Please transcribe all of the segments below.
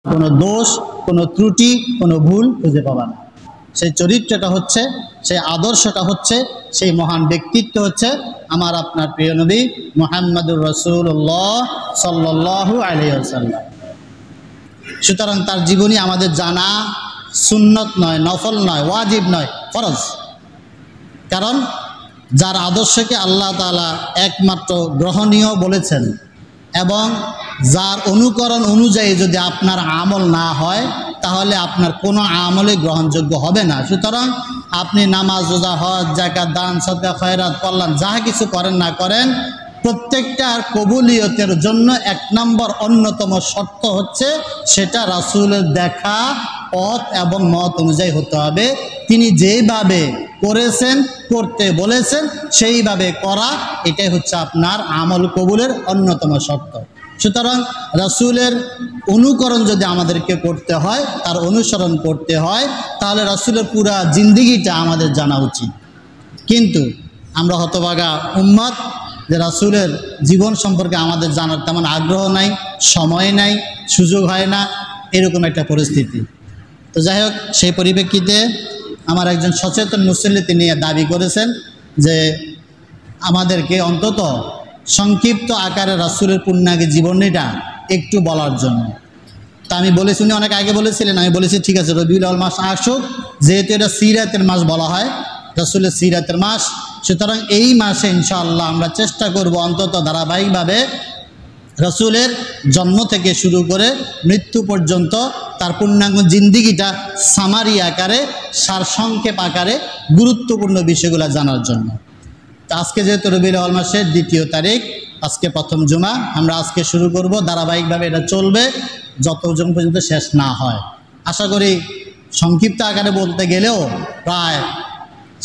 কোনো দোষ, কোনো ত্রুটি, কোনো ভুল খুঁজে পাবা না। সেই চরিত্রটা হচ্ছে, সেই আদর্শটা হচ্ছে, সেই মহান ব্যক্তিত্ব হচ্ছে আমার আপনার প্রিয় নবী মুহাম্মদুর রাসূলুল্লাহ সাল্লাল্লাহু আলাইহি ওয়াসাল্লাম। সুতরাং তার জীবনী আমাদের জানা সুন্নত নয়, নফল নয়, ওয়াজিব নয়, ফরজ। কারণ যার আদর্শকে আল্লাহ তাআলা একমাত্র গ্রহণীয় বলেছেন এবং যার অনুকরণ অনুযায়ী যদি আপনার আমল না হয় তাহলে আপনার কোনো আমলে গ্রহণযোগ্য হবে না। সুতরাং আপনি নামাজ, রোজা, হজ, যাকাত, দান, সদকা, খয়রাত, কল্যাণ যা কিছু করেন না করেন, প্রত্যেকটার কবুলিয়তের জন্য এক নম্বর অন্যতম শর্ত হচ্ছে সেটা রাসূলের দেখা পথ এবং মত অনুযায়ী হতে হবে। তিনি যেভাবে করেছেন, করতে বলেছেন সেইভাবে করা, এটাই হচ্ছে আপনার আমল কবুলের অন্যতম শর্ত। সুতরাং রাসূলের অনুকরণ যদি আমাদেরকে করতে হয়, তার অনুসরণ করতে হয়, তাহলে রাসূলের পুরা জিন্দেগিটা আমাদের জানা উচিত। কিন্তু আমরা হতভাগা উম্মত, যে রাসূলের জীবন সম্পর্কে আমাদের জানার তেমন আগ্রহ নাই, সময় নাই, সুযোগ হয় না, এরকম একটা পরিস্থিতি। তো যাই হোক, সেই পরিপ্রেক্ষিতে আমার একজন সচেতন মুসল্লি তিনি দাবি করেছেন যে আমাদেরকে অন্তত সংক্ষিপ্ত আকারে রাসূলের পূর্ণাঙ্গ জীবনীটা একটু বলার জন্য। তা আমি বলেছি, উনি অনেক আগে বলেছিলেন, আমি বলেছি ঠিক আছে রবিউল আউয়াল মাস আসুক, যেহেতু এটা সিরাতের মাস বলা হয়, রাসূলের সিরাতের মাস, সুতরাং এই মাসে ইনশাআল্লাহ আমরা চেষ্টা করব অন্তত ধারাবাহিকভাবে রাসূলের জন্ম থেকে শুরু করে মৃত্যু পর্যন্ত তার পূর্ণাঙ্গ জিন্দেগিটা সামারি আকারে, সারসংক্ষেপ আকারে গুরুত্বপূর্ণ বিষয়গুলো জানার জন্য। তো আজকে যেহেতু রবিউল আউয়াল মাসের 2 তারিখ, আজকে প্রথম জুমা, আমরা আজকে শুরু করব, ধারাবাহিকভাবে এটা চলবে যতজন পর্যন্ত শেষ না হয়। আশা করি সংক্ষিপ্ত আকারে বলতে গেলেও প্রায়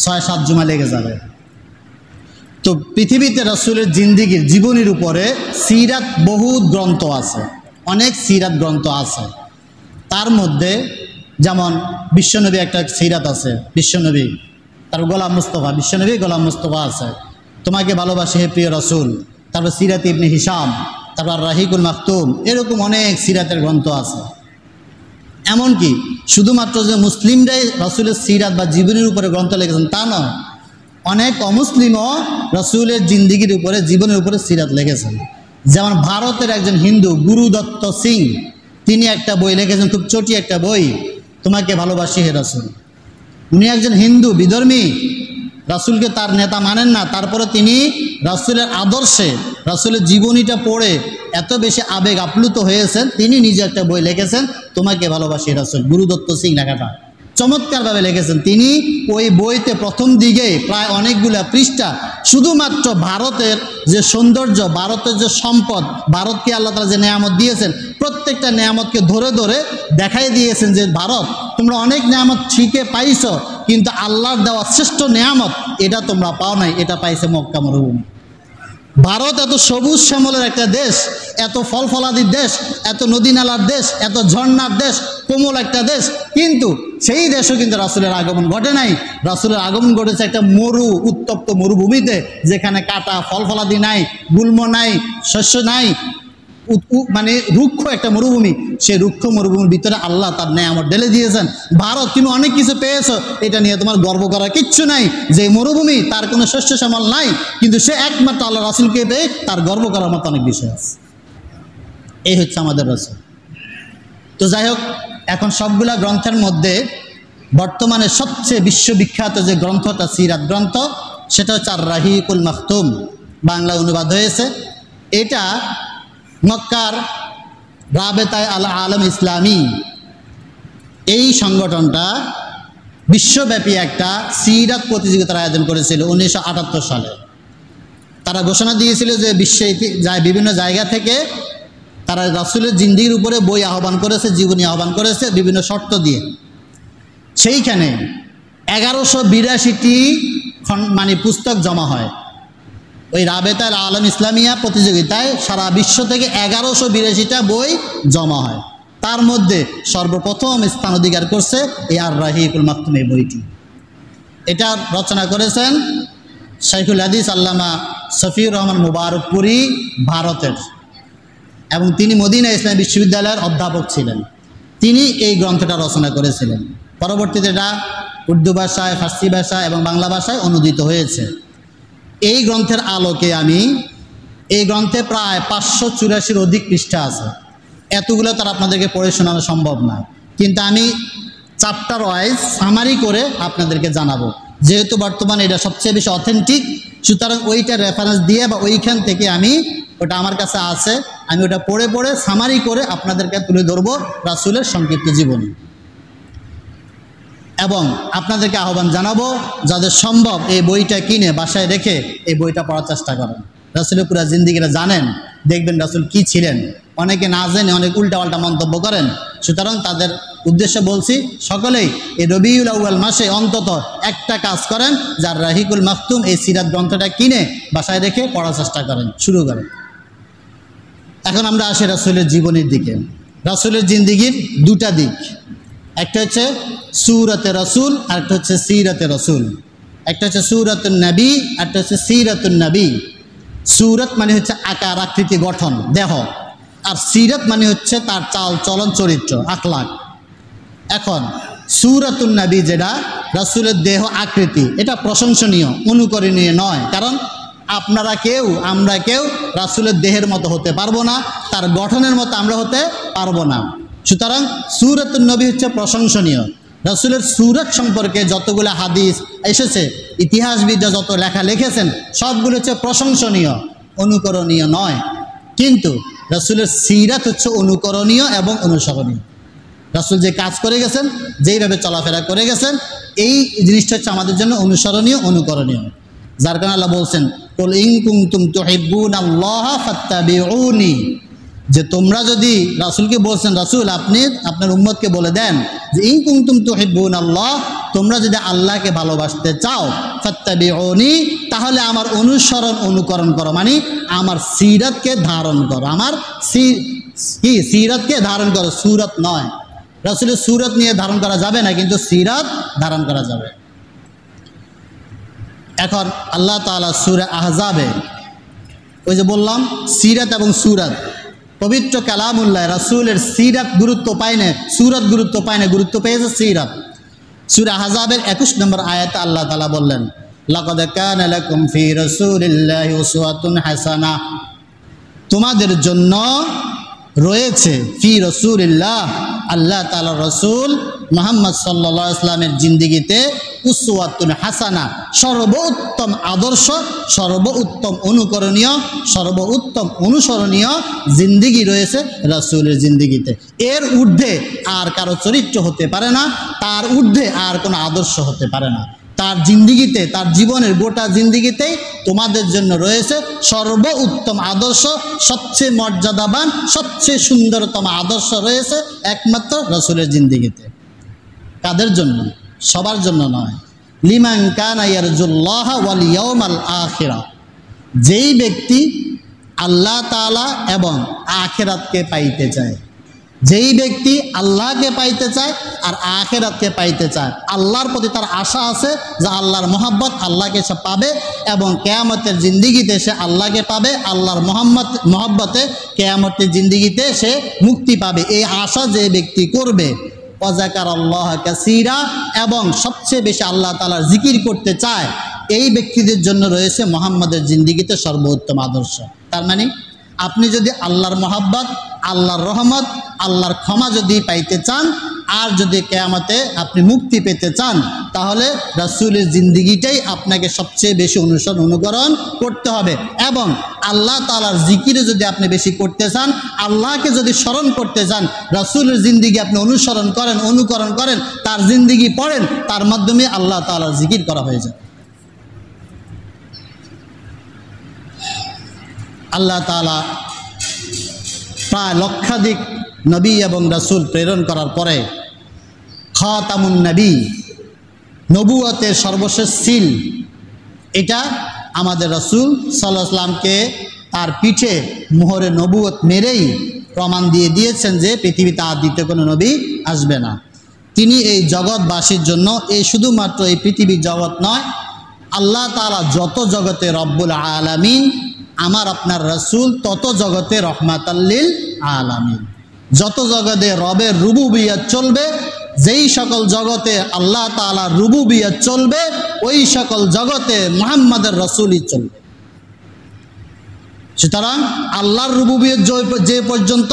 6-7 জুমা লেগে যাবে। তো পৃথিবীতে রাসূলের জিন্দেগির জীবনীর উপরে সিরাত বহু গ্রন্থ আছে, অনেক সিরাত গ্রন্থ আছে। তার মধ্যে যেমন বিশ্বনবী একটা সিরাত আছে, বিশ্বনবী, তারপর গোলাম মুস্তফা, বিশ্বনবী গোলাম মুস্তফা আছে, তোমাকে ভালোবাসি হে প্রিয় রাসূল, তারপর সিরাত ইবনে হিশাম, তারপর রাহিকুল মাকতুম, এরকম অনেক সিরাতের গ্রন্থ আছে। এমনকি শুধুমাত্র যে মুসলিমরাই রাসূলের সিরাত বা জীবনীর উপরে গ্রন্থ লিখেছেন তা নয়, অনেক অমুসলিমও রাসূলের জিন্দেগির উপরে, জীবনের উপরে সিরাত লিখেছেন। যেমন ভারতের একজন হিন্দু গুরুদত্ত সিং, তিনি একটা বই লিখেছেন, খুব ছোটি একটা বই, তোমাকে ভালোবাসি হে রাসূল। উনি একজন হিন্দু বিধর্মী, রাসূলকে তার নেতা মানেন না, তারপরে তিনি রাসূলের আদর্শে, রাসূলের জীবনীটা পড়ে এত বেশি আবেগ আপ্লুত হয়েছেন, তিনি নিজে একটা বই লিখেছেন, তোমাকে ভালোবাসি হে রাসূল। গুরুদত্ত সিং লেখাটা চমৎকারভাবে লিখেছেন। তিনি ওই বইতে প্রথম দিকে প্রায় অনেকগুলা পৃষ্ঠা শুধুমাত্র ভারতের যে সৌন্দর্য, ভারতের যে সম্পদ, ভারতকে আল্লাহ তাআলা যে নেয়ামত দিয়েছেন, প্রত্যেকটা নেয়ামতকে ধরে ধরে দেখাই দিয়েছেন যে ভারত, তোমরা অনেক নেয়ামত ঠিকই পাইছো, কিন্তু আল্লাহর দেওয়া শ্রেষ্ঠ নেয়ামত এটা তোমরা পাও নাই, এটা পাইছে মক্কা মরুভূমি। ভারত এত সবুজ শ্যামলের একটা দেশ, এত ফল ফলাদির দেশ, এত নদী নালার দেশ, এত ঝর্ণার দেশ, কোমল একটা দেশ, কিন্তু সেই দেশও কিন্তু রাসূলের আগমন ঘটে নাই। রাসূলের আগমন ঘটেছে একটা উত্তপ্ত মরুভূমিতে, যেখানে কাটা, ফল ফলাদি নাই, গুল্ম নাই, শস্য নাই, মানে রুক্ষ একটা মরুভূমি। সেই রুক্ষ মরুভূমির ভিতরে আল্লাহ তার নেয়ামত ঢেলে দিয়েছেন। ভারত, তুমি অনেক কিছু পেয়েছো, এটা নিয়ে তোমার গর্ব করার কিচ্ছু নাই। যে মরুভূমি, তার কোনো শস্য শ্যামল নাই, কিন্তু সে একমাত্র আল্লাহ রাসূলকে পেয়ে তার গর্ব করার মতো অনেক বিষয় আছে। এই হচ্ছে আমাদের রাসূল। তো যাই হোক, এখন সবগুলা গ্রন্থের মধ্যে বর্তমানে সবচেয়ে বিশ্ববিখ্যাত যে গ্রন্থটা সিরাত গ্রন্থ, সেটা হচ্ছে আর রাহিকুল মাকতুম, বাংলা অনুবাদ হয়েছে। এটা মক্কার রাবেতায়ে আল আলম ইসলামী, এই সংগঠনটা বিশ্বব্যাপী একটা সিরাত প্রতিযোগিতার আয়োজন করেছিল 1978 সালে। তারা ঘোষণা দিয়েছিল যে বিশ্বে বিভিন্ন জায়গা থেকে তারা রাসূলের জিন্দেগির উপরে বই আহ্বান করেছে, জীবনী আহ্বান করেছে বিভিন্ন শর্ত দিয়ে। সেইখানে 1182টি মানে পুস্তক জমা হয়। ওই রাবেতায়ে আল আলম ইসলামিয়া প্রতিযোগিতায় সারা বিশ্ব থেকে 1182টা বই জমা হয়। তার মধ্যে সর্বপ্রথম স্থান অধিকার করছে এই আর রাহিকুল মাকতুম এই বইটি। এটা রচনা করেছেন শাইখুল হাদিস আল্লামা শফিউর রহমান মুবারকপুরী, ভারতের, এবং তিনি মদিনা ইসলামী বিশ্ববিদ্যালয়ের অধ্যাপক ছিলেন। তিনি এই গ্রন্থটা রচনা করেছিলেন। পরবর্তীতে এটা উর্দু ভাষায়, ফার্সি ভাষা এবং বাংলা ভাষায় অনুদিত হয়েছে। এই গ্রন্থের আলোকে এই গ্রন্থে প্রায় 584 অধিক পৃষ্ঠা আছে। এতগুলো তার আপনাদেরকে পড়ে শোনানো সম্ভব না, কিন্তু আমি চ্যাপ্টার ওয়াইজ সামারি করে আপনাদেরকে জানাবো। যেহেতু বর্তমানে এটা সবচেয়ে বেশি অথেন্টিক, সুতরাং ওইটা রেফারেন্স দিয়ে বা ওইখান থেকে ওটা আমার কাছে আছে, আমি ওটা পড়ে পড়ে সামারি করে আপনাদেরকে তুলে ধরবো রাসূলের সংক্ষিপ্ত জীবনী। এবং আপনাদেরকে আহ্বান জানাবো, যাদের সম্ভব এই বইটা কিনে বাসায় রেখে এই বইটা পড়ার চেষ্টা করেন। রাসূলের পুরা জিন্দেগিটা জানেন, দেখবেন রাসূল কি ছিলেন। অনেকে না জেনে অনেক উল্টাপাল্টা মন্তব্য করেন। সুতরাং তাদের উদ্দেশ্যে বলছি, সকলেই এই রবিউল আউয়াল মাসে অন্তত একটা কাজ করেন, যার রাহিকুল মাকতুম এই সিরাত গ্রন্থটা কিনে বাসায় রেখে পড়ার চেষ্টা করেন, শুরু করেন। এখন আমরা আসি রাসূলের জীবনের দিকে। রাসূলের জিন্দেগির দুটা দিক, একটা হচ্ছে সূরাতে রাসূল আর একটা হচ্ছে সিরাতে রাসূল। একটা হচ্ছে সূরাতুন নবী, একটা হচ্ছে সিরাতুন নবী। সূরাত মানে হচ্ছে আকার, আকৃতি, গঠন, দেহ, আর সিরাত মানে হচ্ছে তার চাল চলন, চরিত্র, আখলাক। এখন সূরাতুন নবী যেটা রাসূলের দেহ আকৃতি, এটা প্রশংসনীয়, অনুকরণীয় নয়। কারণ আপনারা কেউ, আমরা কেউ রাসূলের দেহের মতো হতে পারবো না, তার গঠনের মতো আমরা হতে পারবো না। সুতরাং সূরাতুন নবী হচ্ছে প্রশংসনীয়। রাসূলের সূরত সম্পর্কে যতগুলো হাদিস এসেছে, ইতিহাসবিদরা যত লেখা লিখেছেন, সবগুলো হচ্ছে প্রশংসনীয়, অনুকরণীয় নয়। কিন্তু রাসূলের সিরাত হচ্ছে অনুকরণীয় এবং অনুসরণীয়। রাসূল যে কাজ করে গেছেন, যেইভাবে চলাফেরা করে গেছেন, এই জিনিসটা হচ্ছে আমাদের জন্য অনুসরণীয়, অনুকরণীয়। যার কারণে আল্লাহ বলছেন, কুল ইন কুনতুম তুহিব্বুনাল্লাহা ফাত্তাবিউনি, যে তোমরা যদি, রাসূলকে বলছেন, রাসূল আপনি আপনার উম্মতকে বলে দেন যে ইন কুনতুম তুহিব্বুনাল্লাহ, তোমরা যদি আল্লাহকে ভালোবাসতে চাও, ফাত্তাবিউনি, তাহলে আমার অনুসরণ, অনুকরণ করো, মানে আমার সিরাতকে ধারণ করো, আমার সিরাতকে ধারণ করো, সূরত নয়। রাসূলের সূরত নিয়ে ধারণ করা যাবে না, কিন্তু সিরাত ধারণ করা যাবে। এখন আল্লাহ তাআলা সূরা আহজাবে, ওই যে বললাম সিরাত এবং সূরত, পবিত্র কালামুল্লাহ, রাসূলের সিরাত গুরুত্ব পায় না, সূরত গুরুত্ব পায় না, গুরুত্ব পেয়েছে সিরাত। সূরা আহজাবের 21 নম্বর আয়াতে আল্লাহ তাআলা বললেন, লাকাদ কানা লাকুম ফি রাসূলিল্লাহি উসওয়াতুন হাসানাহ, তোমাদের জন্য রয়েছে ফি রাসূলিল্লাহ, আল্লাহ তাআলার রাসূল মুহাম্মদ সাল্লাল্লাহু আলাইহি ওয়াসাল্লামের জিন্দেগিতে উসওয়াতুন হাসানা, সর্বোত্তম আদর্শ, সর্বোত্তম অনুকরণীয়, সর্বোত্তম অনুসরণীয় জিন্দেগি রয়েছে রাসূলের জিন্দেগিতে। এর ঊর্ধ্বে আর কারো চরিত্র হতে পারে না, তার ঊর্ধ্বে আর কোনো আদর্শ হতে পারে না। তার জিন্দেগিতে, তার জীবনের গোটা জিন্দেগিতেই তোমাদের জন্য রয়েছে সর্বোত্তম আদর্শ, সবচেয়ে মর্যাদাবান, সবচেয়ে সুন্দরতম আদর্শ রয়েছে একমাত্র রাসূলের জিন্দেগিতে। কাদের জন্য? সবার জন্য নয়। লিমান কানা ইয়ারজুল্লাহ ওয়াল ইয়াউমাল আখিরা, যেই ব্যক্তি আল্লাহ তাআলা এবং আখিরাতকে পাইতে চায়, যেই ব্যক্তি আল্লাহকে পাইতে চায় আর আখিরাতকে পাইতে চায়, আল্লাহর প্রতি তার আশা আছে যে আল্লাহর মহব্বত, আল্লাহকে সে পাবে এবং কিয়ামতের জিন্দেগিতে সে আল্লাহকে পাবে, আল্লাহর মহব্বতে কিয়ামতের জিন্দেগিতে সে মুক্তি পাবে, এই আশা যে ব্যক্তি করবে, ওয়াজাকারাল্লাহ কাসীরা, এবং সবচেয়ে বেশি আল্লাহ তাআলার জিকির করতে চায়, এই ব্যক্তিদের জন্য রয়েছে মুহাম্মদের জিন্দেগিতে সর্বোত্তম আদর্শ। তার মানে আপনি যদি আল্লাহর মহব্বত, আল্লাহর রহমত, আল্লাহর ক্ষমা যদি পাইতে চান, আর যদি কিয়ামতে আপনি মুক্তি পেতে চান, তাহলে রাসূলের জিন্দেগিটাই আপনাকে সবচেয়ে বেশি অনুসরণ, অনুকরণ করতে হবে। এবং আল্লাহ তাআলার জিকিরে যদি আপনি বেশি করতে চান, আল্লাহকে যদি স্মরণ করতে চান, রাসূলের জিন্দেগি আপনি অনুসরণ করেন, অনুকরণ করেন, তার জিন্দেগি পড়েন, তার মাধ্যমে আল্লাহ তাআলার জিকির করা হয়ে যায়। আল্লাহ তাআলা প্রায় লক্ষাধিক নবী এবং রাসূল প্রেরণ করার পরে খাতামুন নবী, নবুয়তের সর্বশেষ সিল, এটা আমাদের রাসূল সাল্লাল্লাহু আলাইহি ওয়াসাল্লামকে তার পিঠে মোহরে নবুয়ত মেরেই প্রমাণ দিয়ে দিয়েছেন যে পৃথিবীতে আর দ্বিতীয় কোনো নবী আসবে না। তিনি এই জগৎবাসীর জন্য, এই শুধুমাত্র এই পৃথিবীর জগৎ নয়, আল্লাহ তাআলা যত জগতে রব্বুল আলামিন, আমার আপনার রাসূল তত জগতে রহমাতাল লিল আলামিন। যত জগতে রবের রুবুবিয়ত চলবে, যেই সকল জগতে আল্লাহ তাআলার রুবুবিয়ত চলবে, ওই সকল জগতে মুহাম্মদের রাসূলই চলবে। সুতরাং আল্লাহর রুবুবিয়ত যে পর্যন্ত,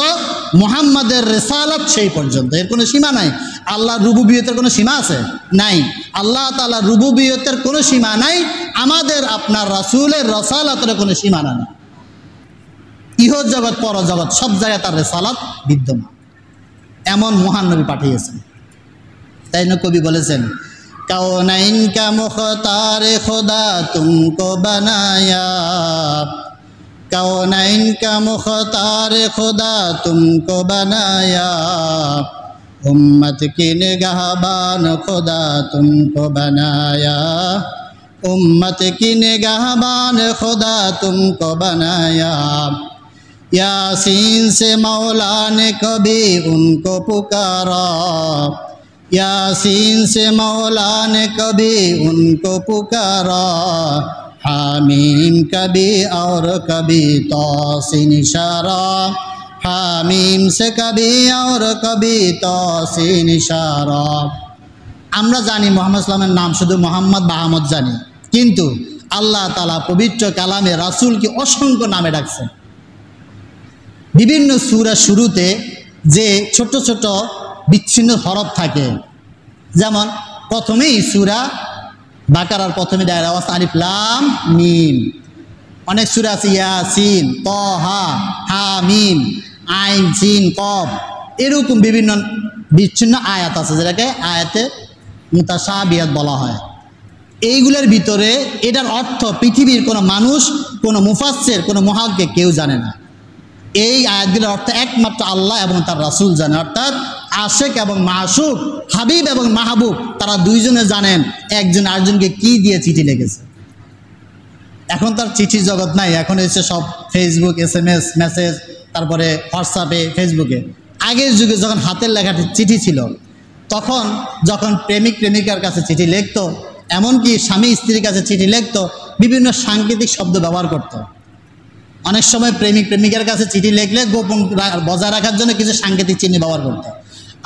মুহাম্মাদের রিসালাত সেই পর্যন্ত, এর কোনো সীমা নাই। আল্লাহর রুবুবিয়তের কোনো সীমা আছে? নাই। আল্লাহ তাআলার রুবুবিয়তের কোনো সীমা নাই, আমাদের আপনার রাসূলের রিসালাতের কোনো সীমানা নেই। ইহ জগৎ পর জগৎ সব জায়গায় তার রিসালাত বিদ্যমান, এমন মহান নবী পাঠিয়েছেন। তাই না কবি বলেছেন, কাওনাইন কা মুখতারে খোদা তুমকো বানায়া, কাওনাইন কা মুখতারে খোদা তুমকো বানায়া, উম্মত কি নিগাহবান খোদা তুমকো বানায়া, উম্মত কি নিগাহবান খোদা তুমকো বানায়া। यासीन से मौला ने कभी उनको पुकारा, यासीन से मौला ने कभी उनको पुकारा, हामीम कभी और कभी तौसीन इशारा, हामीम से कभी और कभी तौसीन इशारा। আমরা জানি মুহাম্মদ সাল্লামের নাম শুধু মোহাম্মদ বা আহমদ জানি, কিন্তু আল্লাহ তাআলা পবিত্র কালামে রাসূলকে অসংখ্য নামে ডাকছেন। বিভিন্ন সূরা শুরুতে যে ছোট ছোট বিচ্ছিন্ন হরফ থাকে, যেমন প্রথমেই সূরা বাকারার প্রথমে দায়ের আওয়াজ আলিফ লাম মিম। অনেক সূরা আছে ইয়াসিন, তাহা, হামিম, আইন, সিন, কফ, এরকম বিভিন্ন বিচ্ছিন্ন আয়াত আছে, যেটাকে আয়াতে মুতাশাবিহাত বলা হয়। এইগুলোর ভিতরে এটার অর্থ পৃথিবীর কোনো মানুষ, কোনো মুফাসসির, কোনো মুহাক্কিক কেউ জানে না। এই আয়াতগুলোর অর্থ একমাত্র আল্লাহ এবং তার রাসূল জানে, অর্থাৎ আশিক এবং মাশুক, হাবিব এবং মাহবুব, তারা দুইজনে জানেন একজন আরেকজনকে কি দিয়ে চিঠি লিখেছে। এখন তার চিঠি জগৎ নাই, এখন এসে সব ফেসবুক, SMS, মেসেজ, তারপরে হোয়াটসঅ্যাপে, ফেসবুকে। আগের যুগে যখন হাতের লেখা চিঠি ছিল, তখন যখন প্রেমিক প্রেমিকার কাছে চিঠি লিখত, এমনকি স্বামী স্ত্রীর কাছে চিঠি লিখত, বিভিন্ন সাংকেতিক শব্দ ব্যবহার করত। অনেক সময় প্রেমিক প্রেমিকার কাছে চিঠি লিখলে গোপন বজায় রাখার জন্য কিছু সাংকেতিক চিহ্ন ব্যবহার করত।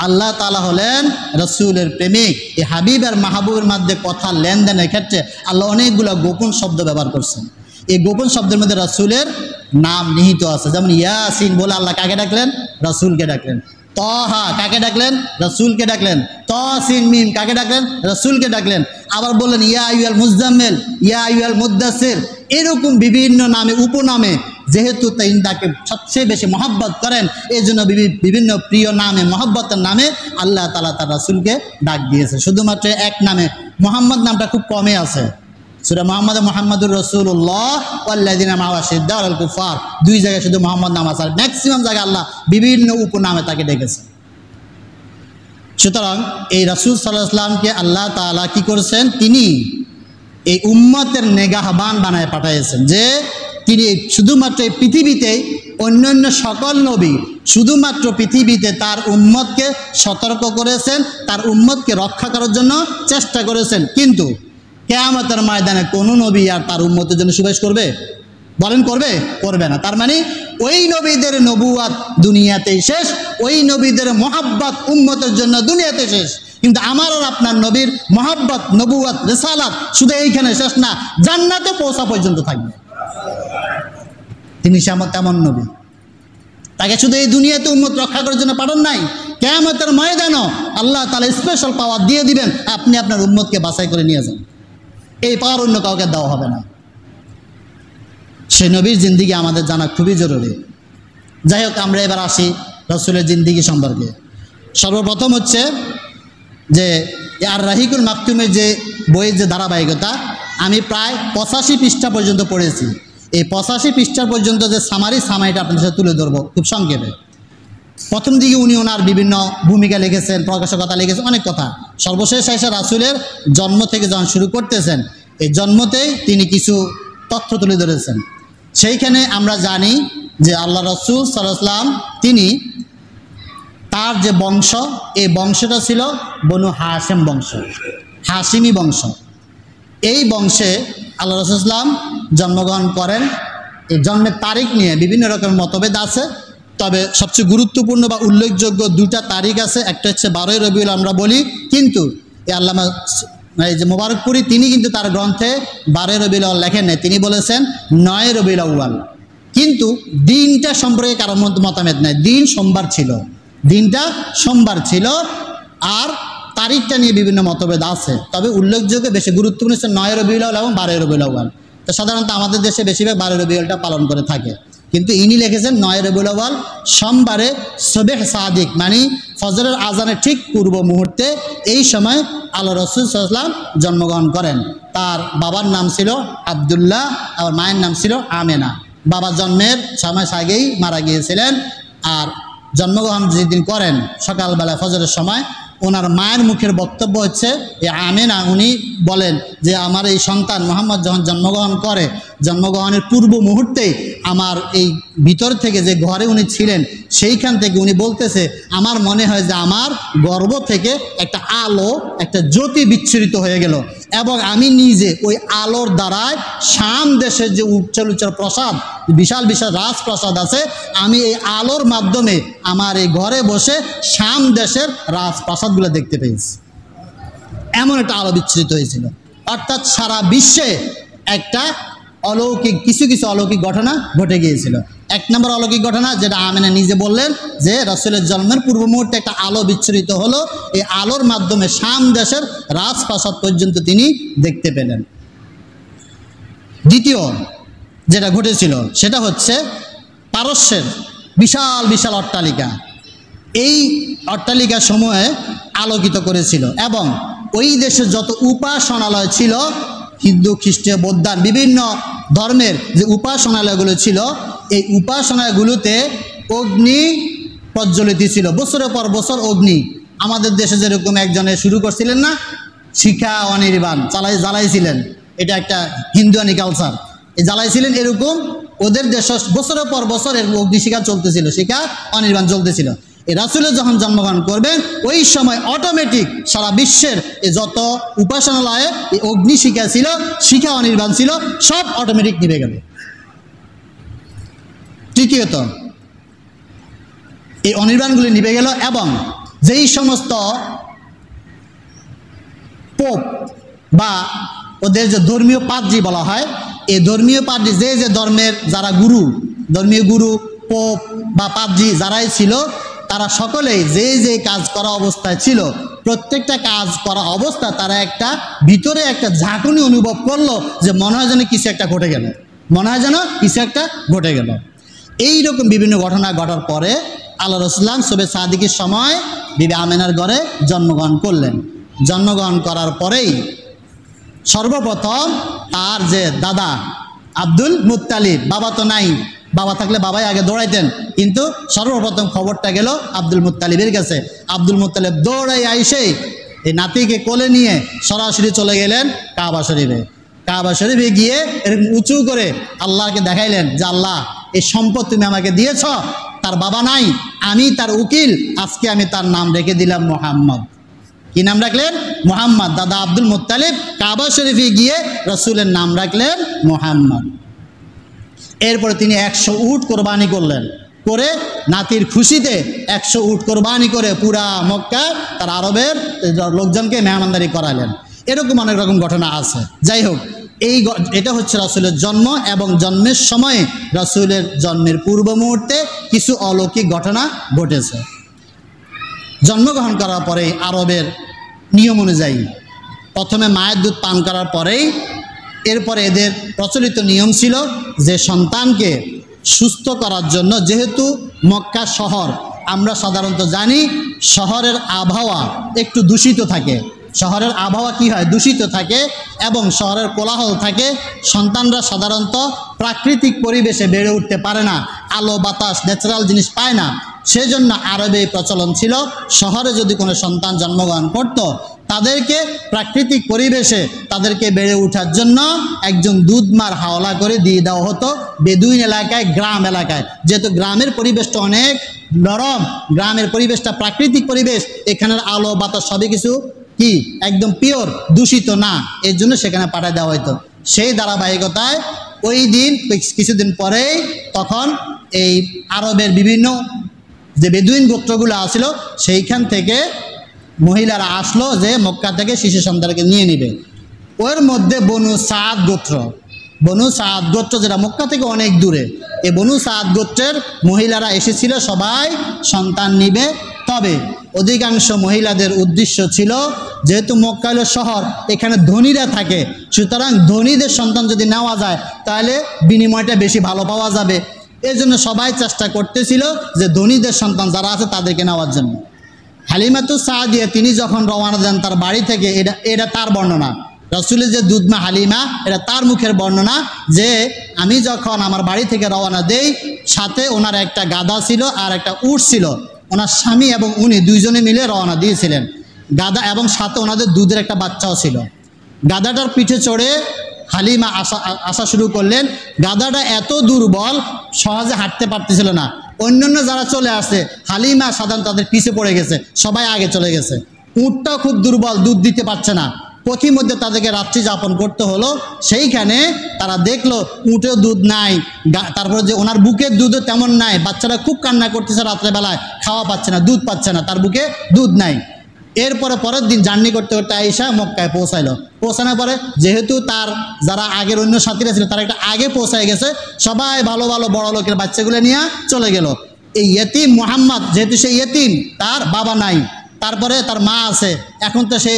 আল্লাহ তাআলা হলেন রাসূলের প্রেমিক। এই হাবিব আর মাহবুবের মধ্যে কথা লেনদেনের ক্ষেত্রে আল্লাহ অনেকগুলো গোপন শব্দ ব্যবহার করছেন। এই গোপন শব্দের মধ্যে রাসূলের নাম নিহিত আছে। যেমন ইয়াসিন বলে আল্লাহ কাকে ডাকলেন? রাসূলকে ডাকলেন। তাহা কাকে ডাকলেন? রাসূলকে ডাকলেন। তাসিন মিম কাকে ডাকলেন? রাসূলকে ডাকলেন। আবার বললেন ইয়া আইয়ুহাল মুযাম্মিল, ইয়া আইয়ুহাল মুদ্দাসির, এরকম বিভিন্ন নামে, উপনামে, যেহেতু তাকে সবচেয়ে বেশি মহব্বত করেন, এই জন্য বিভিন্ন প্রিয় নামে, মহব্বতের নামে আল্লাহ তাআলা তার রাসূলকে ডাক দিয়েছে। শুধুমাত্র এক নামে, মুহাম্মদ নামটা খুব কমে আছে। সূরা মুহাম্মাদে মুহাম্মাদুর রাসূলুল্লাহ ওয়াল্লাযিনা মাআহু আশিদ্দাউ আলাল কুফার, দুই জায়গায় শুধু মুহাম্মদ নাম আছে, আর ম্যাক্সিমাম জায়গায় আল্লাহ বিভিন্ন উপনামে তাকে ডেকেছেন। সুতরাং এই রাসূল সাল্লাল্লাহু আলাইহি ওয়াসাল্লামকে আল্লাহ তাআলা কি করেছেন? তিনি এই উম্মতের নেগাহবান বানায় পাঠিয়েছেন, যে তিনি শুধুমাত্র এই পৃথিবীতে, অন্যান্য সকল নবী শুধুমাত্র পৃথিবীতে তার উম্মতকে সতর্ক করেছেন, তার উম্মতকে রক্ষা করার জন্য চেষ্টা করেছেন, কিন্তু কিয়ামতের ময়দানে কোনো নবী আর তার উম্মতের জন্য সুপারিশ করবে? বলেন করবে? করবে না। তার মানে ওই নবীদের নবুয়াত দুনিয়াতেই শেষ, ওই নবীদের মহাব্বত উম্মতের জন্য দুনিয়াতে শেষ। কিন্তু আমার আর আপনার নবীর মহাব্বত, নবুয়াত, রিসালাত শুধু এইখানে শেষ না, জান্নাতে পৌঁছা পর্যন্ত থাকবে। তিনি তেমন নবী, তাকে শুধু এই দুনিয়াতে উম্মত রক্ষা করার জন্য পাঠান নাই, কিয়ামতের ময়দানও আল্লাহ তাআলা স্পেশাল পাওয়ার দিয়ে দিবেন, আপনি আপনার উম্মতকে বাছাই করে নিয়ে যান। এই পাওয়ার অন্য কাউকে দেওয়া হবে না। সেই নবীর জিন্দিগি আমাদের জানা খুবই জরুরি। যাই হোক, আমরা এবার আসি রাসূলের জিন্দিগি সম্পর্কে। সর্বপ্রথম হচ্ছে যে আর রাহিকুল মাকতুমের যে বইয়ের যে ধারাবাহিকতা, আমি প্রায় 85 পৃষ্ঠা পর্যন্ত পড়েছি। এই 85 পৃষ্ঠা পর্যন্ত যে সামারিটা আপনাদের সাথে তুলে ধরবো খুব সংক্ষেপে। প্রথম দিকে উনি ওনার বিভিন্ন ভূমিকা লিখেছেন, প্রকাশকতা লিখেছেন, অনেক কথা। সর্বশেষ এসে রাসূলের জন্ম থেকে যখন শুরু করতেছেন, এই জন্মতেই তিনি কিছু তথ্য তুলে ধরেছেন। সেইখানে আমরা জানি যে আল্লাহ রাসূল সাল্লাল্লাহু আলাইহি ওয়াসাল্লাম তিনি তার যে বংশ, এই বংশটা ছিল বনু হাশিম বংশ, হাশিমি বংশ। এই বংশে আল্লাহ রাসূল সাল্লাল্লাহু আলাইহি ওয়াসাল্লাম জন্মগ্রহণ করেন। এই জন্মের তারিখ নিয়ে বিভিন্ন রকমের মতভেদ আছে। তবে সবচেয়ে গুরুত্বপূর্ণ বা উল্লেখযোগ্য দুটা তারিখ আছে, একটা হচ্ছে 12ই রবিউল আমরা বলি, কিন্তু এই আল্লামা এই যে মোবারকপুরি তিনি কিন্তু তার গ্রন্থে 12ই রবিউল আউয়াল লেখেন নাই, তিনি বলেছেন 9ই রবিউল আউয়াল। কিন্তু দিনটা সম্পর্কে কারোর মধ্যে মতামত নাই, দিন সোমবার ছিল, দিনটা সোমবার ছিল, আর তারিখটা নিয়ে বিভিন্ন মতভেদ আছে। তবে উল্লেখযোগ্য বেশি গুরুত্বপূর্ণ হচ্ছে 9ই রবিউল আউয়াল এবং 12ই রবিউল আউয়াল। তো সাধারণত আমাদের দেশে বেশিরভাগ 12ই রবিউলটা পালন করে থাকে, কিন্তু ইনি লিখেছেন 9ই রবিউল আউয়াল সোমবারে সুবহ সাদিক মানে ফজরের আজানের ঠিক পূর্ব মুহূর্তে এই সময় আল্লাহ রাসূল সাল্লাল্লাহু আলাইহি ওয়াসাল্লাম জন্মগ্রহণ করেন। তার বাবার নাম ছিল আব্দুল্লাহ আর মায়ের নাম ছিল আমেনা। বাবা জন্মের 6 মাস আগেই মারা গিয়েছিলেন, আর জন্মগ্রহণ যেদিন করেন সকালবেলা ফজরের সময়, ওনার মায়ের মুখের বক্তব্য হচ্ছে এই আমেনা, উনি বলেন যে আমার এই সন্তান মোহাম্মদ যখন জন্মগ্রহণ করে, জন্মগ্রহণের পূর্ব মুহূর্তেই আমার এই ভিতর থেকে যে ঘরে উনি ছিলেন সেইখান থেকে উনি বলতেছে আমার মনে হয় যে আমার গর্ভ থেকে একটা আলো, একটা জ্যোতি বিচ্ছুরিত হয়ে গেল, এবং আমি নিজে ওই আলোর দ্বারায় শাম দেশের যে উজ্জ্বল উজ্জ্বল প্রাসাদ, বিশাল বিশাল রাজপ্রাসাদ আছে, আমি এই আলোর মাধ্যমে আমার এই ঘরে বসে শাম দেশের রাজপ্রাসাদগুলো দেখতে পেয়েছি। এমন একটা আলো বিচ্ছুরিত হয়েছিল। অর্থাৎ সারা বিশ্বে একটা অলৌকিক কিছু কিছু অলৌকিক ঘটনা ঘটে গিয়েছিল। এক নম্বর অলৌকিক ঘটনা যেটা আমেনা নিজে বললেন যে রাসূলের জন্মের পূর্ব মুহূর্তে একটা আলো বিচ্ছুরিত হলো, এই আলোর মাধ্যমে শাম দেশের রাজপ্রাসাদ পর্যন্ত তিনি দেখতে পেলেন। দ্বিতীয় যেটা ঘটেছিল সেটা হচ্ছে পারস্যের বিশাল বিশাল অট্টালিকা, এই অট্টালিকা সমূহে আলোকিত করেছিল, এবং ওই দেশে যত উপাসনালয় ছিল, হিন্দু খ্রিস্টীয় বৌদ্ধান বিভিন্ন ধর্মের যে উপাসনালয়গুলো ছিল, এই উপাসনালয়গুলোতে অগ্নি প্রজ্বলিত ছিল, বছরের পর বছর অগ্নি। আমাদের দেশে যেরকম একজনে শুরু করছিলেন না, শিখা অনির্বাণ জ্বালাইছিলেন, এটা একটা হিন্দুয়ানি কালচার, এই জ্বালাইছিলেন, এরকম ওদের দেশ বছরের পর বছর অগ্নিশিখা চলতেছিল, শিখা অনির্বাণ চলতেছিল। এই রাসূলের যখন জন্মগ্রহণ করবেন ওই সময় অটোমেটিক সারা বিশ্বের যত উপাসনালয়ে এই অগ্নিশিখা ছিল, শিখা অনির্বাণ ছিল, সব অটোমেটিক নিভে গেল। তৃতীয়ত এই অনির্বাণগুলি নিভে গেল, এবং যেই সমস্ত পোপ বা ওদের যে ধর্মীয় পাদ্রী বলা হয়, এই ধর্মীয় পাদ্রী যে যে ধর্মের যারা গুরু, ধর্মীয় গুরু, পোপ বা পাদ্রী যারাই ছিল, তারা সকলেই যে যে কাজ করা অবস্থায় ছিল, প্রত্যেকটা কাজ করা অবস্থা তারা একটা ভিতরে একটা ঝাঁকুনি অনুভব করলো যে মনে হয় যেন কিছু একটা ঘটে গেল, মনে হয় যেন কিছু একটা ঘটে গেল। এইরকম বিভিন্ন ঘটনা ঘটার পরে আল্লাহ রাসূল সুবহে সাদিকের সময় বিবি আমেনার ঘরে জন্মগ্রহণ করলেন। জন্মগ্রহণ করার পরেই সর্বপ্রথম তার যে দাদা আব্দুল মুত্তালিব, বাবা তো নাই, বাবা থাকলে বাবাই আগে দৌড়াইতেন, কিন্তু সর্বপ্রথম খবরটা গেল আব্দুল মুত্তালিবের কাছে। আব্দুল মুত্তালিব দৌড়াই আইসে এই নাতিকে কোলে নিয়ে সরাসরি চলে গেলেন কাবা শরীফে। কাবা শরীফে গিয়ে এরকম উঁচু করে আল্লাহকে দেখাইলেন যে আল্লাহ, এই সম্পদ তুমি আমাকে দিয়েছ, তার বাবা নাই, আমি তার উকিল, আজকে আমি তার নাম রেখে দিলাম মুহাম্মদ। কি নাম রাখলেন? মুহাম্মদ। দাদা আব্দুল মুত্তালিব কাবা শরীফে গিয়ে রাসূলের নাম রাখলেন মুহাম্মদ। এরপরে তিনি 100 উট কোরবানি করলেন, করে নাতির খুশিতে 100 উট কোরবানি করে পুরা মক্কা তার আরবের লোকজনকে মেহমানদারি করালেন। এরকম অনেক রকম ঘটনা আছে। যাই হোক, এটা হচ্ছে রাসূলের জন্ম, এবং জন্মের সময়ে রাসূলের জন্মের পূর্ব মুহূর্তে কিছু অলৌকিক ঘটনা ঘটেছে। জন্মগ্রহণ করার পরে আরবের নিয়ম অনুযায়ী প্রথমে মায়ের দুধ পান করার পরেই এরপরে এদের প্রচলিত নিয়ম ছিল যে সন্তানকে সুস্থ করার জন্য, যেহেতু মক্কা শহর, আমরা সাধারণত জানি শহরের আবহাওয়া একটু দূষিত থাকে, শহরের আবহাওয়া কি হয়, দূষিত থাকে, এবং শহরের কোলাহল থাকে, সন্তানরা সাধারণত প্রাকৃতিক পরিবেশে বেড়ে উঠতে পারে না, আলো বাতাস ন্যাচারাল জিনিস পায় না। সেজন্য আরবে প্রচলন ছিল শহরে যদি কোনো সন্তান জন্মগ্রহণ করত, তাদেরকে প্রাকৃতিক পরিবেশে তাদেরকে বেড়ে ওঠার জন্য একজন দুধমার হাওলা করে দিয়ে দেওয়া হতো বেদুইন এলাকায়, গ্রাম এলাকায়। যেহেতু গ্রামের পরিবেশটা অনেক নরম, গ্রামের পরিবেশটা প্রাকৃতিক পরিবেশ, এখানের আলো বাতাস সবই কিছু কি একদম পিওর, দূষিত না, এর জন্য সেখানে পাঠিয়ে দেওয়া হতো। সেই ধারাবাহিকতায় ওই দিন কিছুদিন পরেই তখন এই আরবের বিভিন্ন যে বেদুইন গোত্রগুলো আসছিল সেইখান থেকে মহিলারা আসলো যে মক্কা থেকে শিশু সন্তানকে নিয়ে নেবে। ওর মধ্যে বনু সাদ গোত্র যেটা মক্কা থেকে অনেক দূরে, এই বনু সাদ গোত্রের মহিলারা এসেছিল, সবাই সন্তান নিবে। তবে অধিকাংশ মহিলাদের উদ্দেশ্য ছিল, যেহেতু মক্কা হলো শহর, এখানে ধনীরা থাকে, সুতরাং ধনীদের সন্তান যদি নেওয়া যায় তাহলে বিনিময়টা বেশি ভালো পাওয়া যাবে। এই জন্য সবাই চেষ্টা করতেছিল যে ধনীদের সন্তান যারা আছে তাদেরকে নেওয়ার জন্য। হালিমাতু সাদিয়া তিনি যখন রওনা দেন তার বাড়ি থেকে, এটা তার বর্ণনা, রাসূলের যে দুধমা হালিমা, এটা তার মুখের বর্ণনা, যে আমি যখন আমার বাড়ি থেকে রওনা দেই, সাথে ওনার একটা গাধা ছিল আর একটা উট ছিল। ওনার স্বামী এবং উনি দুইজনে মিলে রওনা দিয়েছিলেন। গাধা এবং সাথে ওনাদের দুধের একটা বাচ্চাও ছিল। গাধাটার পিঠে চড়ে হালিমা আসা শুরু করলেন। গাধাটা এত দুর্বল, সহজে হাঁটতে পারতেছিল না। অন্যান্য যারা চলে আসে, হালিমা সাধারণত তাদের পিছে পড়ে গেছে, সবাই আগে চলে গেছে। উটটাও খুব দুর্বল, দুধ দিতে পারছে না। পথির মধ্যে তাদেরকে রাত্রি যাপন করতে হলো। সেইখানে তারা দেখলো উটেও দুধ নাই, তারপরে যে ওনার বুকের দুধও তেমন নাই। বাচ্চারা খুব কান্না করতেছে, রাত্রেবেলায় খাওয়া পাচ্ছে না, দুধ পাচ্ছে না, তার বুকে দুধ নাই। এরপরে পরের দিন জার্নি করতে করতে আয়েশা মক্কায় পৌঁছানোর পরে, যেহেতু তার যারা আগের অন্য সাথীরা ছিল তারা একটা আগে পৌঁছায় গেছে, সবাই ভালো ভালো বড় লোকের বাচ্চাগুলো নিয়ে চলে গেল। এই ইয়েতিম মুহাম্মদ, যেহেতু সে ইয়েতিম, তার বাবা নাই, তারপরে তার মা আছে, এখন তো সে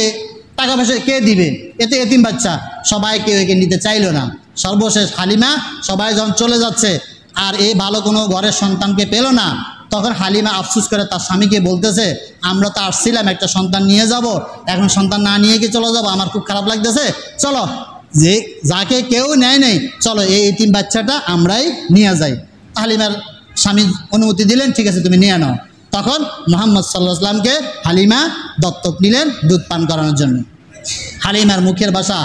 টাকা পয়সা কে দিবে, এতে এতিম বাচ্চা, সবাই কেউ একে নিতে চাইলো না। সর্বশেষ হালিমা সবাই যখন চলে যাচ্ছে আর এই ভালো কোনো ঘরের সন্তানকে পেল না, তখন হালিমা আফসোস করে তার স্বামীকে বলতেছে, আমরা তো আসছিলাম একটা সন্তান নিয়ে যাব, এখন সন্তান না নিয়ে কি চলে যাবো, আমার খুব খারাপ লাগতেছে, চলো যে যাকে কেউ নেয় নেই, চলো এই এতিম বাচ্চাটা আমরাই নিয়ে যাই। হালিমার স্বামী অনুমতি দিলেন, ঠিক আছে তুমি নিয়ে নাও। তখন মুহাম্মদ সাল্লাল্লাহু আলাইহি ওয়াসাল্লামকে হালিমা দত্তক নিলেন দুধ পান করানোর জন্য। হালিমার মুখের ভাষা,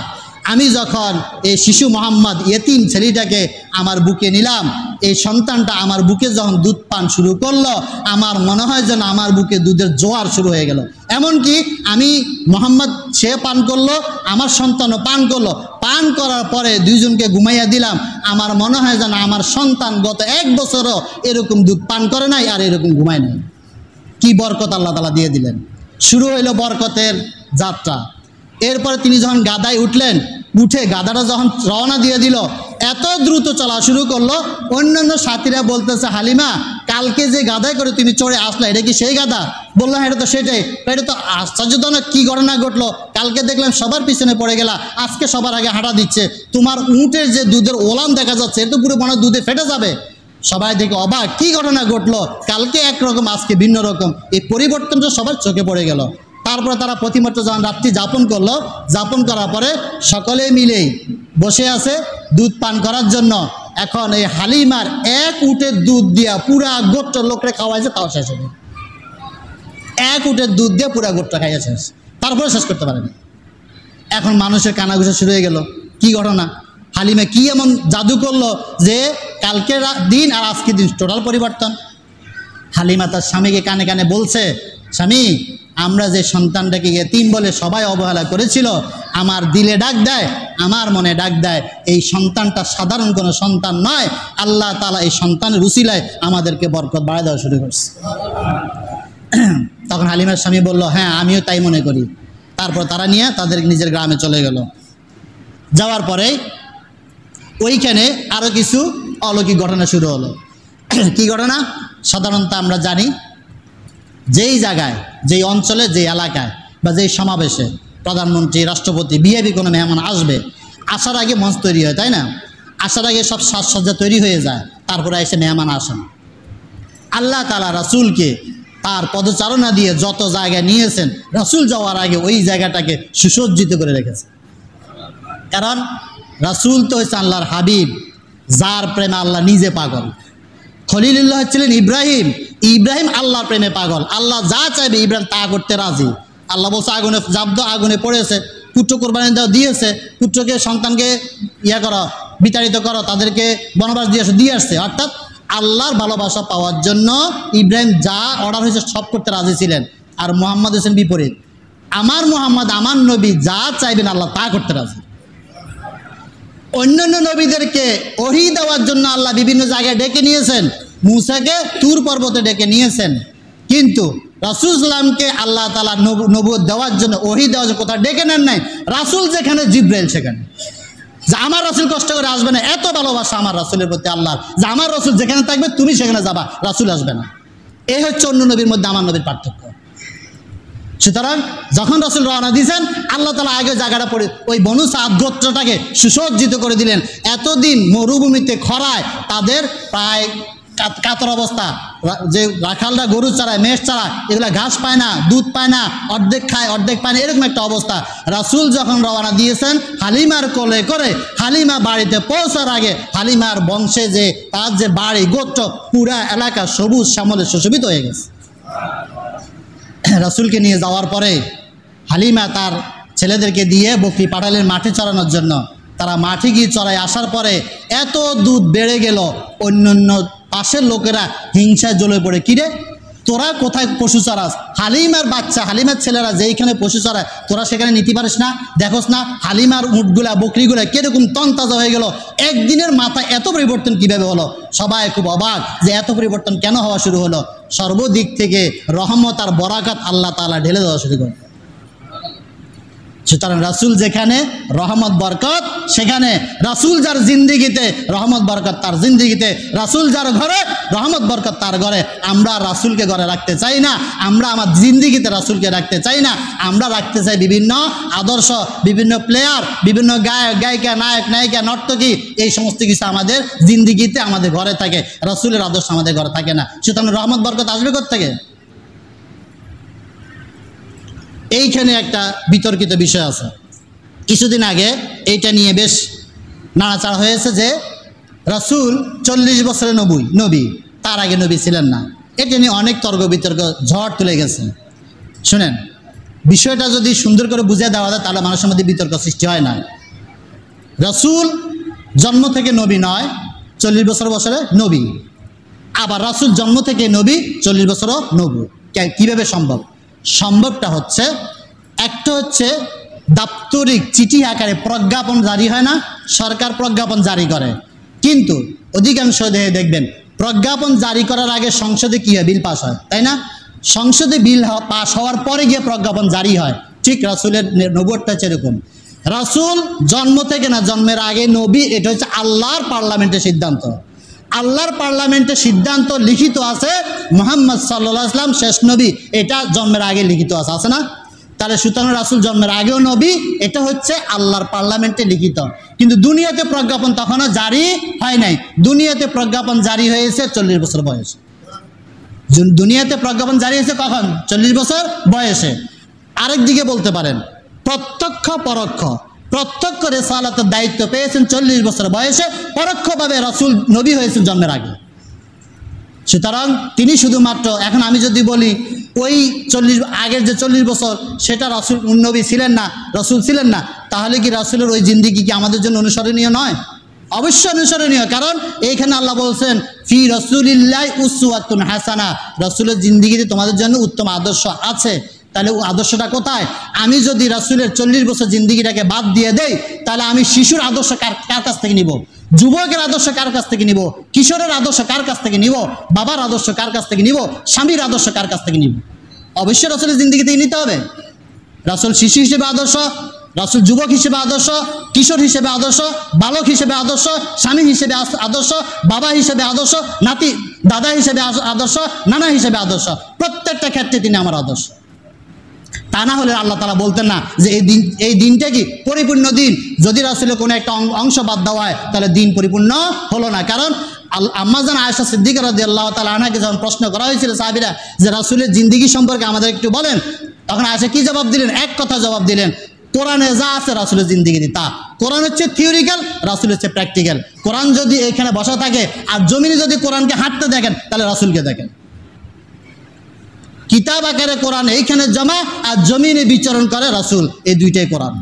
আমি যখন এই শিশু মোহাম্মদ ইয়েতিম ছেলেটাকে আমার বুকে নিলাম, এই সন্তানটা আমার বুকে যখন দুধ পান শুরু করলো, আমার মনে হয় যেন আমার বুকে দুধের জোয়ার শুরু হয়ে গেল। এমনকি আমি মোহাম্মদ সে পান করলো, আমার সন্তানও পান করলো। পান করার পরে দুইজনকে ঘুমাইয়া দিলাম, আমার মনে হয় যেন আমার সন্তান গত 1 বছরও এরকম দুধ পান করে নাই আর এরকম ঘুমায় নাই। কি বরকত আল্লাহ তাআলা দিয়ে দিলেন। শুরু হইল বরকতের যাত্রা। এরপরে তিনি যখন গাদায় উঠলেন, উঠে গাদাটা যখন রওনা দিয়ে দিল, এত দ্রুত চলা শুরু করলো, অন্যান্য সাথীরা বলতেছে, হালিমা কালকে যে গাদায় করে তুমি চড়ে আসলা, এটা কি সেই গাদা? বললাম এটা তো সেটাই। এটা তো আশ্চর্যজনক, কি ঘটনা ঘটলো, কালকে দেখলাম সবার পিছনে পড়ে গেলা, আজকে সবার আগে হাঁটা দিচ্ছে, তোমার উটের যে দুধের ওলান দেখা যাচ্ছে, এটা পুরো মনে দুধে ফেটে যাবে। সবাই দেখে অবাক, কি ঘটনা ঘটলো, কালকে একরকম আজকে ভিন্ন রকম। এই পরিবর্তনটা সবার চোখে পড়ে গেল। তারপরে তারা প্রতিমত যখন রাত্রি যাপন করলো, যাপন করার পরে সকলে মিলেই বসে আছে দুধ পান করার জন্য। এখন এই হালিমার 1 উটের দুধ দিয়া পুরা গোত্র লোকরে খাওয়াইছে, তাও শেষ হবে। 1 উটের দুধ দিয়ে পুরা গোত্র খাইয়া শেষ, তারপরে শেষ করতে পারেনি। এখন মানুষের কানাঘুষা শুরু হয়ে গেল, কি ঘটনা, হালিমা কি এমন জাদু করলো যে কালকের দিন আর আজকের দিন টোটাল পরিবর্তন। হালিমা তার স্বামীকে কানে কানে বলছে, স্বামী আমরা যে সন্তানটাকে ইয়েতিম বলে সবাই অবহেলা করেছিল, আমার দিলে ডাক দেয়, আমার মনে ডাক দেয়, এই সন্তানটা সাধারণ কোনো সন্তান নয়, আল্লাহ তাআলা এই সন্তানের উসিলায় আমাদেরকে বরকত বাড়ায় দেওয়া শুরু করছে। তখন হালিমার স্বামী বলল, হ্যাঁ আমিও তাই মনে করি। তারপর তারা নিয়ে তাদের নিজের গ্রামে চলে গেল। যাওয়ার পরে ওইখানে আরও কিছু অলৌকিক ঘটনা শুরু হলো। কি ঘটনা? সাধারণত আমরা জানি, যেই জায়গায়, যেই অঞ্চলে, যেই এলাকায় বা যেই সমাবেশে প্রধানমন্ত্রী, রাষ্ট্রপতি, বিআইপি কোনো মেহমান আসবে, আসার আগে মঞ্চ তৈরি হয়, তাই না? আসার আগে সব সাজসজ্জা তৈরি হয়ে যায়, তারপরে এসে মেহমান আসেন। আল্লাহ তাআলা রাসূলকে তার পদচারণা দিয়ে যত জায়গায় নিয়েছেন, রাসূল যাওয়ার আগে ওই জায়গাটাকে সুসজ্জিত করে রেখেছে। কারণ রাসূল তো হচ্ছে আল্লাহর হাবিব, যার প্রেমে আল্লাহ নিজে পাগল। খলিলুল্লাহ ছিলেন ইব্রাহিম, ইব্রাহিম আল্লাহর প্রেমে পাগল। আল্লাহ যা চাইবে ইব্রাহিম তা করতে রাজি। আল্লাহ বলছে আগুনে জাবদ, আগুনে পড়েছে, পুত্র কোরবানি দেওয়া দিয়েছে, পুত্রকে সন্তানকে করো, বিতাড়িত করো, তাদেরকে বনবাস দিয়ে আসছে। অর্থাৎ আল্লাহর ভালোবাসা পাওয়ার জন্য ইব্রাহিম যা অর্ডার হয়েছে সব করতে রাজি ছিলেন। আর মুহাম্মদ হোসেন বিপরীত, আমার মুহাম্মদ, আমার নবী যা চাইবেন আল্লাহ তা করতে রাজি। অন্যান্য নবীদেরকে ওহী দেওয়ার জন্য আল্লাহ বিভিন্ন জায়গায় ডেকে নিয়েছেন, মুসাকে তুর পর্বতে ডেকে নিয়েছেন, কিন্তু রাসূল সাল্লামকে আল্লাহ তাআলা নবুয়ত দেওয়ার জন্য, ওহী দেওয়ার জন্য কোথাও ডেকে নেন নাই। রাসূল যেখানে, জিবরাইল সেখানে। যে আমার রাসূল কষ্ট করে আসবে না, এত ভালোবাসা আমার রাসূলের প্রতি আল্লাহর, যে আমার রাসূল যেখানে থাকবে তুমি সেখানে যাবা, রাসূল আসবে না। এই হচ্ছে অন্য নবীর মধ্যে আমার নবীর পার্থক্য। সুতরাং যখন রাসূল রওনা দিয়েছেন, আল্লাহ তাআলা আগে জায়গাটা পড়ে ওই বনু সাদ গোত্রটাকে সুসজ্জিত করে দিলেন। এতদিন মরুভূমিতে খরায় তাদের প্রায় কাতর অবস্থা, যে রাখালরা গরু চারায়, মেষ চারায়, এগুলা ঘাস পায় না, দুধ পায় না, অর্ধেক খায় অর্ধেক পায় না, এরকম একটা অবস্থা। রাসূল যখন রওনা দিয়েছেন হালিমার কোলে করে, হালিমা বাড়িতে পৌঁছার আগে হালিমার বংশে যে তার যে বাড়ি গোত্র, পুরা এলাকা সবুজ শ্যামলে সুশোভিত হয়ে গেছে। রাসূলকে নিয়ে যাওয়ার পরে হালিমা তার ছেলেদেরকে দিয়ে বকরি পাঠালেন মাঠে চড়ানোর জন্য। তারা মাঠে গিয়ে চড়াই আসার পরে এত দুধ বেড়ে গেল, অন্যান্য পাশের লোকেরা হিংসায় জ্বলে পড়ে, কিরে তোরা কোথায় পশু চড়াস? হালিমার বাচ্চা, হালিমার ছেলেরা যেইখানে পশু চড়ায় তোরা সেখানে নিতে পারিস না? দেখোস না হালিমার উটগুলা বকরিগুলা কিরকম তনতাজা হয়ে গেল, একদিনের মাথায় এত পরিবর্তন কিভাবে হলো? সবাই খুব অবাক যে এত পরিবর্তন কেন হওয়া শুরু হলো। সর্বদিক থেকে রহমত আর বরাকাত আল্লাহ তাআলা ঢেলে দেওয়া শুরু করে। সুতরাং রাসূল যেখানে রহমত বরকত সেখানে, রাসূল যার জিন্দেগিতে রহমত বরকত তার জিন্দেগিতে, রাসূল যার ঘরে রহমত বরকত তার ঘরে। আমরা রাসূলকে ঘরে রাখতে চাই না, আমরা আমার জিন্দেগিতে রাসূলকে রাখতে চাই না। আমরা রাখতে চাই বিভিন্ন আদর্শ, বিভিন্ন প্লেয়ার, বিভিন্ন গায়ক গায়িকা, নায়ক নায়িকা, নর্তকী, এই সমস্ত কিছু আমাদের জিন্দেগিতে আমাদের ঘরে থাকে, রাসূলের আদর্শ আমাদের ঘরে থাকে না। সুতরাং রহমত বরকত আসবে কোত্থেকে? এইখানে একটা বিতর্কিত বিষয় আছে। কিছুদিন আগে এইটা নিয়ে বেশ নাড়াচাড়া হয়েছে যে রাসূল 40 বছরে নবী, তার আগে নবী ছিলেন না। এটা নিয়ে অনেক তর্ক বিতর্ক ঝড় তুলে গেছে। শুনেন, বিষয়টা যদি সুন্দর করে বুঝিয়ে দেওয়া যায় তাহলে মানুষের মধ্যে বিতর্ক সৃষ্টি হয় না। রাসূল জন্ম থেকে নবী নয়, 40 বছরে নবী। আবার রাসূল জন্ম থেকে নবী, 40 বছরও নবী। কীভাবে সম্ভব? সম্ভবটা হচ্ছে, একটা হচ্ছে দাপ্তরিক চিঠি আকারে প্রজ্ঞাপন জারি হয় না, সরকার প্রজ্ঞাপন জারি করে, কিন্তু অধিকাংশ দেখবেন প্রজ্ঞাপন জারি করার আগে সংসদে কি হয়? বিল পাস হয়, তাই না? সংসদে বিল পাস হওয়ার পরে গিয়ে প্রজ্ঞাপন জারি হয়। ঠিক রাসূলের নবুয়তটা সেরকম। রাসূল জন্ম থেকে না, জন্মের আগে নবী। এটা হচ্ছে আল্লাহর পার্লামেন্টের সিদ্ধান্ত। আল্লাহর পার্লামেন্টের সিদ্ধান্ত লিখিত আছে, মুহাম্মদ সাল্লাল্লাহু আলাইহি ওয়াসাল্লাম শেষ নবী, এটা জন্মের আগে লিখিত আছে না? তাহলে সুতরাং রাসূল জন্মের আগেও নবী, এটা হচ্ছে আল্লাহর পার্লামেন্টে লিখিত। কিন্তু দুনিয়াতে প্রজ্ঞাপন তখনও জারি হয় নাই। দুনিয়াতে প্রজ্ঞাপন জারি হয়েছে 40 বছর বয়সে। দুনিয়াতে প্রজ্ঞাপন জারি হয়েছে কখন? 40 বছর বয়সে। আরেক দিকে বলতে পারেন প্রত্যক্ষ পরোক্ষ। প্রত্যক্ষ রিসালাতের দায়িত্ব পেয়েছেন 40 বছর বয়সে, পরোক্ষভাবে রাসূল নবী হয়েছেন জন্মের আগে। সুতরাং তিনি শুধুমাত্র, এখন আমি যদি বলি ওই 40 আগের যে 40 বছর সেটা রাসূল নবী ছিলেন না, রাসূল ছিলেন না, তাহলে কি রাসূলের ওই জিন্দেগি কি আমাদের জন্য অনুসরণীয় নয়? অবশ্যই অনুসরণীয়। কারণ এইখানে আল্লাহ বলছেন ফি রাসূলিল্লাহি উসওয়াতুন হাসানা, রাসূলের জিন্দেগিতে তোমাদের জন্য উত্তম আদর্শ আছে। তাহলে আদর্শটা কোথায়? আমি যদি রাসূলের 40 বছর জিন্দেগিটাকে বাদ দিয়ে দেই, তাহলে আমি শিশুর আদর্শ কার কাছ থেকে নিব? যুবকের আদর্শ কার কাছ থেকে নিব? কিশোরের আদর্শ কার কাছ থেকে নিব? বাবার আদর্শ কার কাছ থেকে নিব? স্বামীর আদর্শ কার কাছ থেকে নিব? অবশ্যই রাসূলের জিন্দেগি থেকে নিতে হবে। রাসূল শিশু হিসেবে আদর্শ, রাসূল যুবক হিসেবে আদর্শ, কিশোর হিসেবে আদর্শ, বালক হিসেবে আদর্শ, স্বামী হিসেবে আদর্শ, বাবা হিসেবে আদর্শ, নাতি দাদা হিসেবে আদর্শ, নানা হিসেবে আদর্শ। প্রত্যেকটা ক্ষেত্রে তিনি আমার আদর্শ। তা না হলে আল্লাহ তাআলা বলতেন না যে এই দিনটা কি পরিপূর্ণ দিন। যদি রাসূলের কোনো একটা অংশ বাদ দেওয়া হয় তাহলে দিন পরিপূর্ণ হলো না। কারণ আম্মা জান আয়েশা সিদ্দিকা রাদিয়াল্লাহু তাআলা আনহাকে যখন প্রশ্ন করা হয়েছিল সাহাবীরা যে রাসূলের জিন্দেগি সম্পর্কে আমাদের একটু বলেন, তখন আয়েশা কি জবাব দিলেন? এক কথা জবাব দিলেন, কোরআনে যা আছে রাসূলের জিন্দেগিতে তা। কোরআন হচ্ছে থিওরিক্যাল, রাসূল হচ্ছে প্র্যাকটিক্যাল। কোরআন যদি এখানে বসা থাকে আর জমিনে যদি কোরআনকে হাঁটতে দেখেন তাহলে রাসূলকে দেখেন। কিতাব আকারে কোরআন এইখানে জমা আর জমিনে বিচরণ করে রাসূল। এই দুইটাই কোরআন।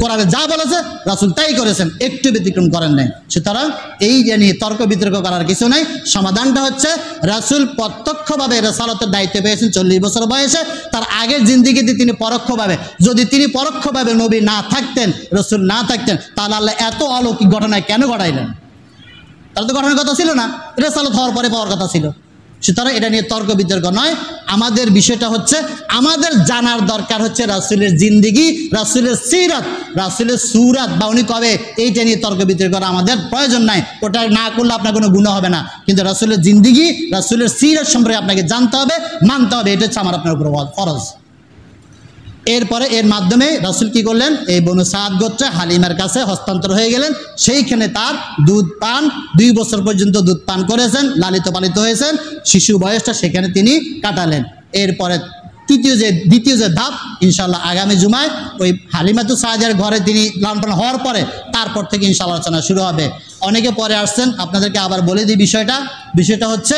কোরআনে যা বলেছে রাসূল তাই করেছেন, একটু ব্যতিক্রম করেন নাই। সুতরাং এই যে নিয়ে তর্ক বিতর্ক করার কিছু নাই। সমাধানটা হচ্ছে রাসূল প্রত্যক্ষভাবে রিসালাতের দায়িত্ব পেয়েছেন 40 বছর বয়সে। তার আগের জিন্দেগিতে তিনি পরোক্ষভাবে, যদি তিনি পরোক্ষভাবে নবী না থাকতেন, রাসূল না থাকতেন, তাহলে আল্লাহ এত অলৌকিক ঘটনা কেন ঘটাইলেন? তাহলে তো গঠনের কথা ছিল না, রেসালত হওয়ার পরে পাওয়ার কথা ছিল। সুতরাং এটা নিয়ে তর্ক বিতর্ক নয়। আমাদের বিষয়টা হচ্ছে আমাদের জানার দরকার হচ্ছে রাসূলের জিন্দেগি, রাসূলের সিরাত, রাসূলের সুরাত বা উনি কবে, এইটা নিয়ে তর্ক বিতর্ক করা আমাদের প্রয়োজন নাই। ওটা না করলে আপনার কোনো গুনাহ হবে না, কিন্তু রাসূলের জিন্দেগি, রাসূলের সিরাত সম্পর্কে আপনাকে জানতে হবে, মানতে হবে। এটা হচ্ছে আমার আপনার উপর ফরজ। এরপরে এর মাধ্যমে রাসূল কি করলেন, এই বনু সাদ গোত্রে হালিমার কাছে হস্তান্তর হয়ে গেলেন। সেইখানে তার দুধ পান, 2 বছর পর্যন্ত দুধ পান করেছেন, লালিত পালিত হয়েছেন, শিশু বয়সটা সেখানে তিনি কাটালেন। এরপরে দ্বিতীয় যে ধাপ, ইনশাআল্লাহ আগামী জুমায় ওই হালিমাতু সাদিয়ার ঘরে তিনি লালন পালন হওয়ার পরে তারপর থেকে ইনশাআল্লাহ আলোচনা শুরু হবে। অনেকে পরে আসছেন, আপনাদেরকে আবার বলে দিই বিষয়টা হচ্ছে,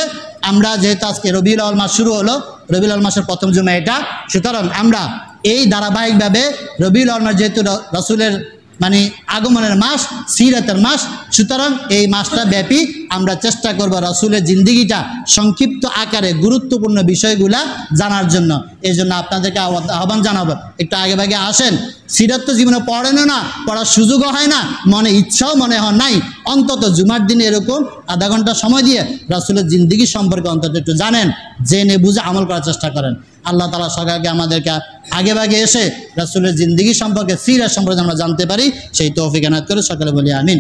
আমরা যেহেতু আজকে রবিউল আউয়াল মাস শুরু হলো, রবিউল আউয়াল মাসের প্রথম জুমা এটা, সুতরাং আমরা এই ধারাবাহিকভাবে রবিউল আউয়াল মাস যেহেতু রাসূলের মানে আগমনের মাস, সিরাতের মাস, সুতরাং এই মাসটা ব্যাপী আমরা চেষ্টা করব রাসূলের জিন্দেগিটা সংক্ষিপ্ত আকারে গুরুত্বপূর্ণ বিষয়গুলা জানার জন্য। এই জন্য আপনাদেরকে আহ্বান জানাবো, একটু আগে ভাগে আসেন। সিরাত তো জীবনে পড়েন না, পড়ার সুযোগও হয় না, মনে ইচ্ছাও মনে হয় নাই, অন্তত জুমার দিনে এরকম আধা ঘন্টা সময় দিয়ে রাসূলের জিন্দেগি সম্পর্কে অন্তত একটু জানেন, জেনে বুঝে আমল করার চেষ্টা করেন। আল্লাহ তাআলা সবাইকে আমাদেরকে আগে ভাগে এসে রাসূলের জিন্দেগি সম্পর্কে, সিরাত সম্পর্কে আমরা জানতে পারি, সেই তৌফিক এনায়েত করে সকলে বলি আমিন।